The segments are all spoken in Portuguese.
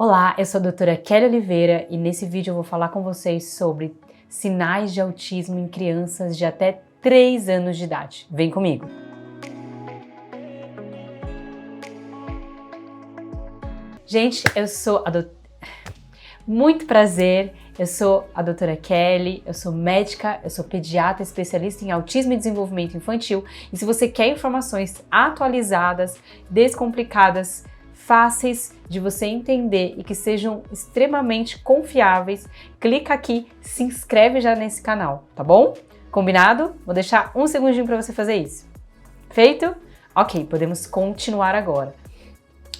Olá, eu sou a doutora Kelly Oliveira e nesse vídeo eu vou falar com vocês sobre sinais de autismo em crianças de até 3 anos de idade. Vem comigo! Gente, muito prazer, eu sou a doutora Kelly, eu sou médica, eu sou pediatra especialista em autismo e desenvolvimento infantil e se você quer informações atualizadas, descomplicadas, fáceis de você entender e que sejam extremamente confiáveis, clica aqui, se inscreve já nesse canal, tá bom? Combinado? Vou deixar um segundinho para você fazer isso. Feito? Ok, podemos continuar agora.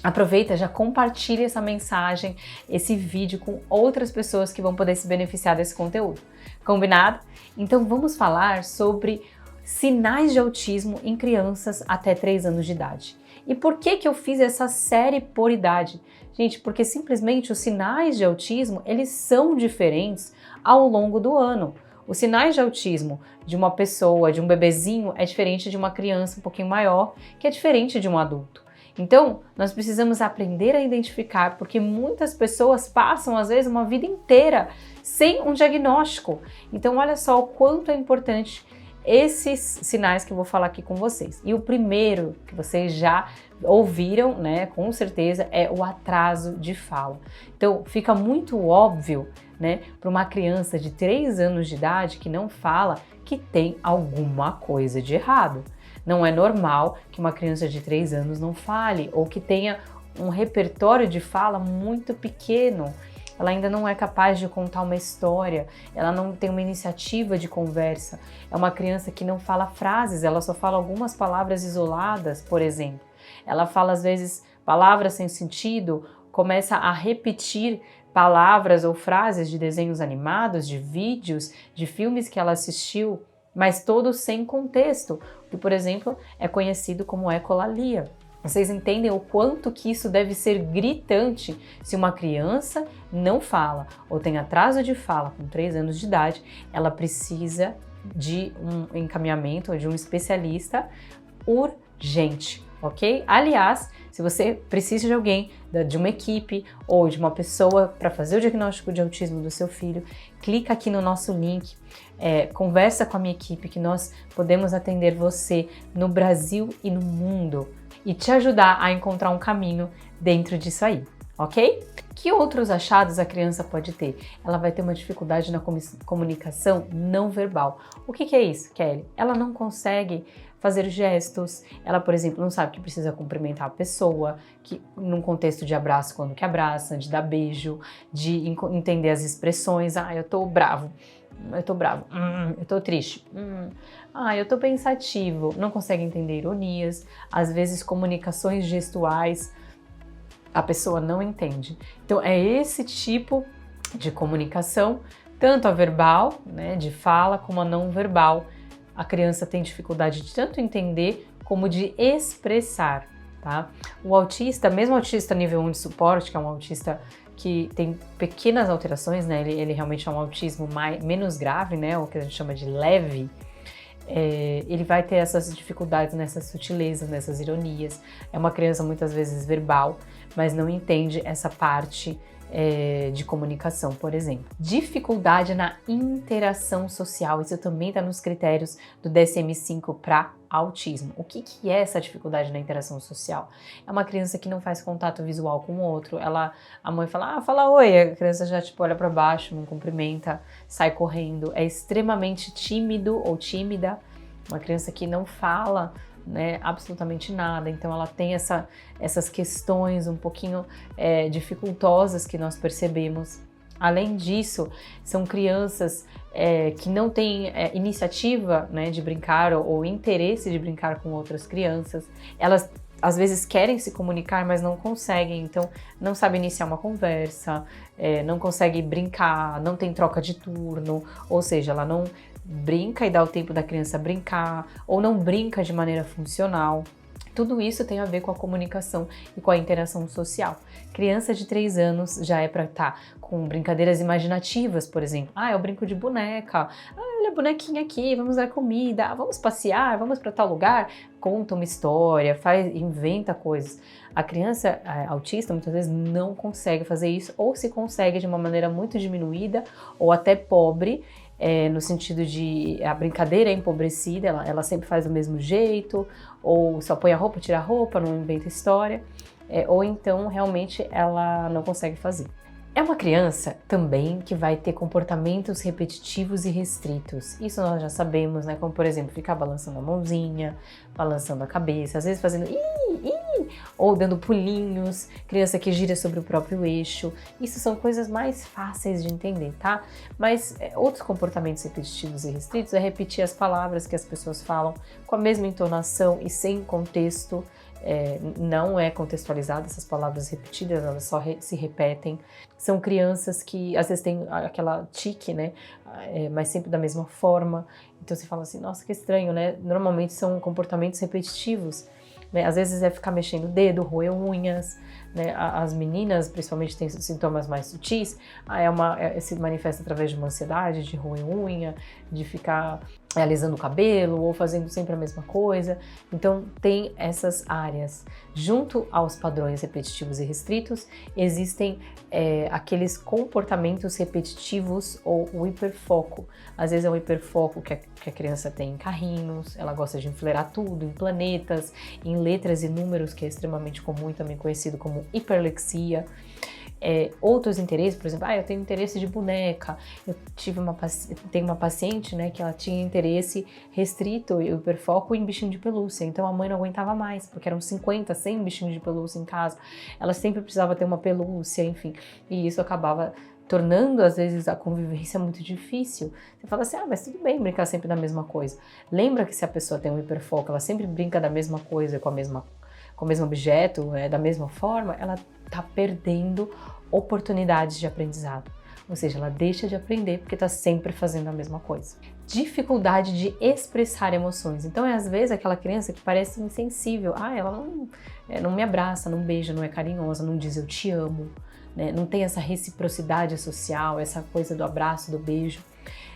Aproveita, já compartilha essa mensagem, esse vídeo com outras pessoas que vão poder se beneficiar desse conteúdo. Combinado? Então vamos falar sobre sinais de autismo em crianças até 3 anos de idade. E por que eu fiz essa série por idade? Gente, porque simplesmente os sinais de autismo, eles são diferentes ao longo do ano. Os sinais de autismo de uma pessoa, de um bebezinho, é diferente de uma criança um pouquinho maior, que é diferente de um adulto. Então, nós precisamos aprender a identificar, porque muitas pessoas passam, às vezes, uma vida inteira sem um diagnóstico. Então, olha só o quanto é importante esses sinais que eu vou falar aqui com vocês. E o primeiro, que vocês já ouviram, né, com certeza, é o atraso de fala. Então, fica muito óbvio, né, para uma criança de 3 anos de idade que não fala, que tem alguma coisa de errado. Não é normal que uma criança de 3 anos não fale ou que tenha um repertório de fala muito pequeno. Ela ainda não é capaz de contar uma história, ela não tem uma iniciativa de conversa. É uma criança que não fala frases, ela só fala algumas palavras isoladas, por exemplo. Ela fala, às vezes, palavras sem sentido, começa a repetir palavras ou frases de desenhos animados, de vídeos, de filmes que ela assistiu, mas todos sem contexto, que, por exemplo, é conhecido como ecolalia. Vocês entendem o quanto que isso deve ser gritante se uma criança não fala ou tem atraso de fala com 3 anos de idade, ela precisa de um encaminhamento ou de um especialista urgente, ok? Aliás, se você precisa de alguém, de uma equipe ou de uma pessoa para fazer o diagnóstico de autismo do seu filho, clica aqui no nosso link, conversa com a minha equipe que nós podemos atender você no Brasil e no mundo e te ajudar a encontrar um caminho dentro disso aí, ok? Que outros achados a criança pode ter? Ela vai ter uma dificuldade na comunicação não verbal. O que é isso, Kelly? Ela não consegue fazer gestos, ela, por exemplo, não sabe que precisa cumprimentar a pessoa, que num contexto de abraço, quando que abraça, de dar beijo, de entender as expressões, eu tô bravo, eu tô triste, eu tô pensativo, não consegue entender ironias, às vezes comunicações gestuais, a pessoa não entende. Então é esse tipo de comunicação, tanto a verbal, né, de fala, como a não verbal, a criança tem dificuldade de tanto entender como de expressar, tá? O autista, mesmo autista nível 1 de suporte, que é um autista que tem pequenas alterações, né? Ele realmente é um autismo menos grave, né? O que a gente chama de leve. Ele vai ter essas dificuldades nessas sutilezas, nessas ironias. É uma criança muitas vezes verbal, mas não entende essa parte de comunicação, por exemplo. Dificuldade na interação social, isso também está nos critérios do DSM-5 para autismo. O que é essa dificuldade na interação social? É uma criança que não faz contato visual com o outro, a mãe fala, fala oi, a criança já olha para baixo, não cumprimenta, sai correndo, é extremamente tímido ou tímida, uma criança que não fala, né, absolutamente nada, então ela tem essas questões um pouquinho dificultosas que nós percebemos. Além disso, são crianças que não têm iniciativa, né, de brincar ou interesse de brincar com outras crianças. Elas às vezes querem se comunicar, mas não conseguem, então não sabe iniciar uma conversa, não consegue brincar, não tem troca de turno, ou seja, ela não brinca e dá o tempo da criança brincar, ou não brinca de maneira funcional. Tudo isso tem a ver com a comunicação e com a interação social. Criança de 3 anos já é para estar com brincadeiras imaginativas, por exemplo. Eu brinco de boneca. Olha olha a bonequinha aqui, vamos dar comida, vamos passear, vamos para tal lugar. Conta uma história, inventa coisas. A criança autista muitas vezes não consegue fazer isso, ou se consegue de uma maneira muito diminuída ou até pobre, no sentido de a brincadeira é empobrecida, ela sempre faz do mesmo jeito, ou só põe a roupa, tira a roupa, não inventa história, ou então realmente ela não consegue fazer. É uma criança também que vai ter comportamentos repetitivos e restritos. Isso nós já sabemos, né? Como, por exemplo, ficar balançando a mãozinha, balançando a cabeça, às vezes fazendo ou dando pulinhos, criança que gira sobre o próprio eixo. Isso são coisas mais fáceis de entender, tá? Mas outros comportamentos repetitivos e restritos é repetir as palavras que as pessoas falam com a mesma entonação e sem contexto. Não é contextualizada essas palavras repetidas, elas só se repetem. São crianças que às vezes têm aquela tique, né? Mas sempre da mesma forma. Então você fala assim, nossa, que estranho, né? Normalmente são comportamentos repetitivos, né? Às vezes é ficar mexendo o dedo, roer unhas, né? As meninas, principalmente, têm sintomas mais sutis. Se manifesta através de uma ansiedade, de roer unha, de ficar alisando o cabelo ou fazendo sempre a mesma coisa. Então tem essas áreas. Junto aos padrões repetitivos e restritos, existem aqueles comportamentos repetitivos ou o hiperfoco. Às vezes é um hiperfoco que a criança tem em carrinhos, ela gosta de enfileirar tudo, em planetas, em letras e números, que é extremamente comum e também conhecido como hiperlexia. Outros interesses, por exemplo, eu tenho interesse de boneca. Eu tenho uma paciente, né, que ela tinha interesse restrito e hiperfoco em bichinho de pelúcia. Então a mãe não aguentava mais, porque eram 50, 100 bichinhos de pelúcia em casa. Ela sempre precisava ter uma pelúcia, enfim. E isso acabava tornando, às vezes, a convivência muito difícil. Você fala assim, mas tudo bem brincar sempre da mesma coisa. Lembra que se a pessoa tem um hiperfoco, ela sempre brinca da mesma coisa, com o mesmo objeto, da mesma forma, ela está perdendo oportunidades de aprendizado. Ou seja, ela deixa de aprender porque está sempre fazendo a mesma coisa. Dificuldade de expressar emoções. Então, às vezes, aquela criança que parece insensível. Ela não me abraça, não beija, não é carinhosa, não diz eu te amo, né? Não tem essa reciprocidade social, essa coisa do abraço, do beijo.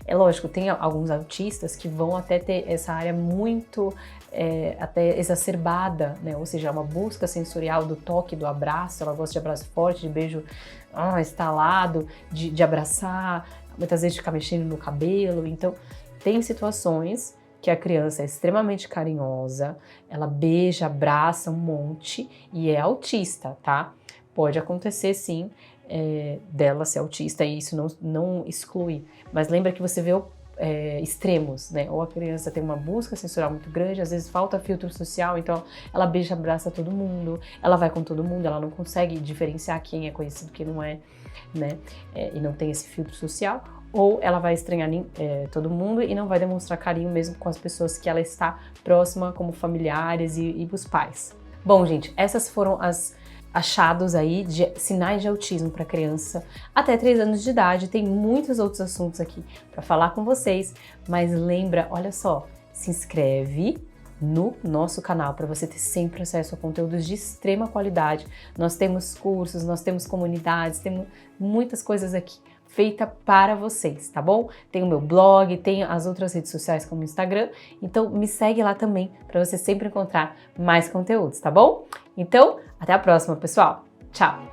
É lógico, tem alguns autistas que vão até ter essa área muito até exacerbada, né? Ou seja, uma busca sensorial do toque, do abraço. Ela gosta de abraço forte, de beijo estalado, de abraçar, muitas vezes ficar mexendo no cabelo. Então, tem situações que a criança é extremamente carinhosa, ela beija, abraça um monte e é autista, tá? Pode acontecer sim dela ser autista e isso não exclui, mas lembra que você vê extremos, né? Ou a criança tem uma busca sensorial muito grande, às vezes falta filtro social, então ela beija, abraça todo mundo, ela vai com todo mundo, ela não consegue diferenciar quem é conhecido e quem não é, né? E não tem esse filtro social, ou ela vai estranhar todo mundo e não vai demonstrar carinho mesmo com as pessoas que ela está próxima, como familiares e os pais. Bom, gente, essas foram as achados aí de sinais de autismo para criança até 3 anos de idade. Tem muitos outros assuntos aqui para falar com vocês, mas lembra, olha só, se inscreve no nosso canal para você ter sempre acesso a conteúdos de extrema qualidade. Nós temos cursos, nós temos comunidades, temos muitas coisas aqui feita para vocês, tá bom? Tem o meu blog, tem as outras redes sociais como o Instagram, então me segue lá também para você sempre encontrar mais conteúdos, tá bom? Então, até a próxima, pessoal. Tchau!